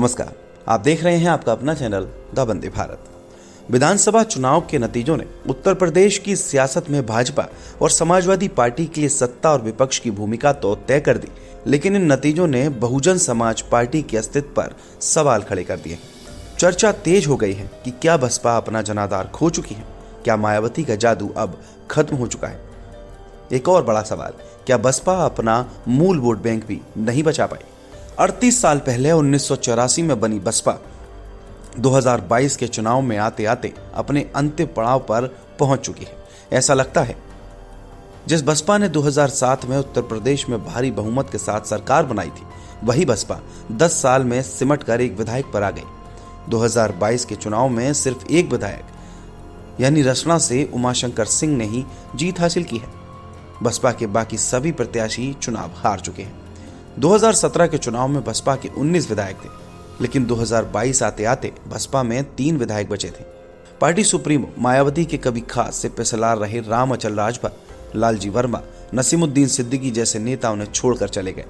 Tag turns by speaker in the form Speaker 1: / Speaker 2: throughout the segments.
Speaker 1: नमस्कार, आप देख रहे हैं आपका अपना चैनल द वंदे भारत। विधानसभा चुनाव के नतीजों ने उत्तर प्रदेश की सियासत में भाजपा और समाजवादी पार्टी के लिए सत्ता और विपक्ष की भूमिका तो तय कर दी, लेकिन इन नतीजों ने बहुजन समाज पार्टी के अस्तित्व पर सवाल खड़े कर दिए। चर्चा तेज हो गई है कि क्या बसपा अपना जनाधार खो चुकी है, क्या मायावती का जादू अब खत्म हो चुका है। एक और बड़ा सवाल, क्या बसपा अपना मूल वोट बैंक भी नहीं बचा पाई। 38 साल पहले 1984 में बनी बसपा 2022 के चुनाव में आते आते अपने अंतिम पड़ाव पर पहुंच चुकी है। ऐसा लगता है जिस बसपा ने 2007 में उत्तर प्रदेश में भारी बहुमत के साथ सरकार बनाई थी, वही बसपा 10 साल में सिमट कर एक विधायक पर आ गई। 2022 के चुनाव में सिर्फ एक विधायक यानी रसना से उमाशंकर सिंह ने ही जीत हासिल की है। बसपा के बाकी सभी प्रत्याशी चुनाव हार चुके हैं। 2017 के चुनाव में बसपा के 19 विधायक थे, लेकिन 2022 आते आते बसपा में 3 विधायक बचे थे। पार्टी सुप्रीमो मायावती के कभी खास से पेशलार रहे राम अचल राजभर, लालजी वर्मा, नसीमुद्दीन सिद्दीकी जैसे नेता उन्हें छोड़कर चले गए।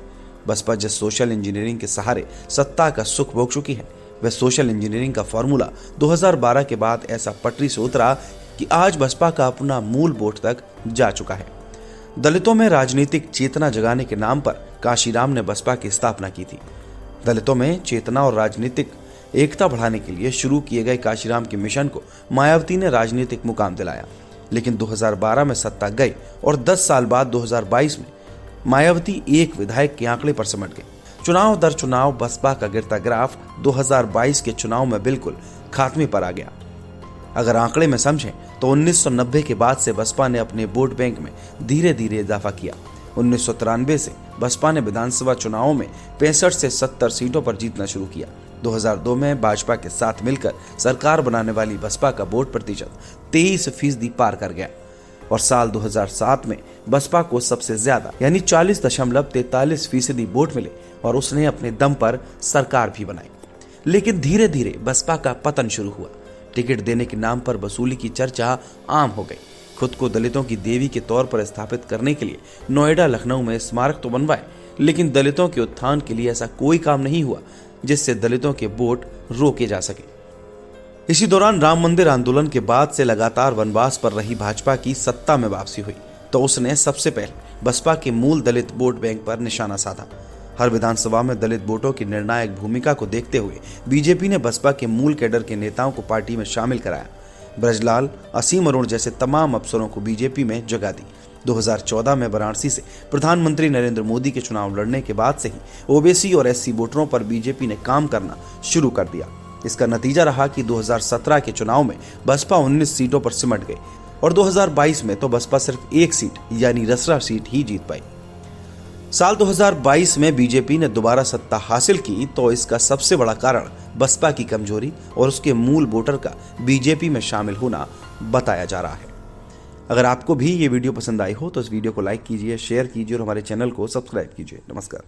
Speaker 1: बसपा जिस सोशल इंजीनियरिंग के सहारे सत्ता का सुख भोग चुकी है, वह सोशल इंजीनियरिंग का फॉर्मूला 2012 के बाद ऐसा पटरी से उतरा कि आज बसपा का अपना मूल वोट तक जा चुका है। दलितों में राजनीतिक चेतना जगाने के नाम पर काशीराम ने बसपा की स्थापना की थी। दलितों में चेतना और राजनीतिक एकता बढ़ाने के लिए शुरू किए गए काशीराम के मिशन को मायावती ने राजनीतिक मुकाम दिलाया, लेकिन 2012 में सत्ता गई और 10 साल बाद 2022 में मायावती एक विधायक के आंकड़े पर सिमट गई। चुनाव दर चुनाव बसपा का गिरता ग्राफ 2022 के चुनाव में बिल्कुल खात्मे पर आ गया। अगर आंकड़े में समझें तो 1990 के बाद से बसपा ने अपने वोट बैंक में धीरे धीरे इजाफा किया। 1993 से बसपा ने विधानसभा चुनावों में 65 से 70 सीटों पर जीतना शुरू किया। 2002 में भाजपा के साथ मिलकर सरकार बनाने वाली बसपा का वोट प्रतिशत 23% पार कर गया और साल 2007 में बसपा को सबसे ज्यादा यानी 40.43% वोट मिले और उसने अपने दम पर सरकार भी बनाई। लेकिन धीरे धीरे बसपा का पतन शुरू हुआ। टिकट देने के नाम पर वसूली की चर्चा आम हो गई। खुद को दलितों की देवी के तौर पर स्थापित करने के लिए नोएडा लखनऊ में स्मारक तो बनवाए, लेकिन दलितों के उत्थान के लिए ऐसा कोई काम नहीं हुआ जिससे दलितों के वोट रोके जा सके। इसी दौरान राम मंदिर आंदोलन के बाद से लगातार वनवास पर रही भाजपा की सत्ता में वापसी हुई तो उसने सबसे पहले बसपा के मूल दलित वोट बैंक पर निशाना साधा। हर विधानसभा में दलित वोटों की निर्णायक भूमिका को देखते हुए बीजेपी ने बसपा के मूल कैडर के नेताओं को पार्टी में शामिल कराया। ब्रजलाल, असीम अरुण जैसे तमाम अफसरों को बीजेपी में जगह दी। 2014 में वाराणसी से प्रधानमंत्री नरेंद्र मोदी के चुनाव लड़ने के बाद से ही ओबीसी और एससी वोटरों पर बीजेपी ने काम करना शुरू कर दिया। इसका नतीजा रहा कि 2017 के चुनाव में बसपा 19 सीटों पर सिमट गई और 2022 में तो बसपा सिर्फ एक सीट यानी रसरा सीट ही जीत पाई। साल 2022 में बीजेपी ने दोबारा सत्ता हासिल की तो इसका सबसे बड़ा कारण बसपा की कमजोरी और उसके मूल वोटर का बीजेपी में शामिल होना बताया जा रहा है। अगर आपको भी ये वीडियो पसंद आई हो तो इस वीडियो को लाइक कीजिए, शेयर कीजिए और हमारे चैनल को सब्सक्राइब कीजिए। नमस्कार।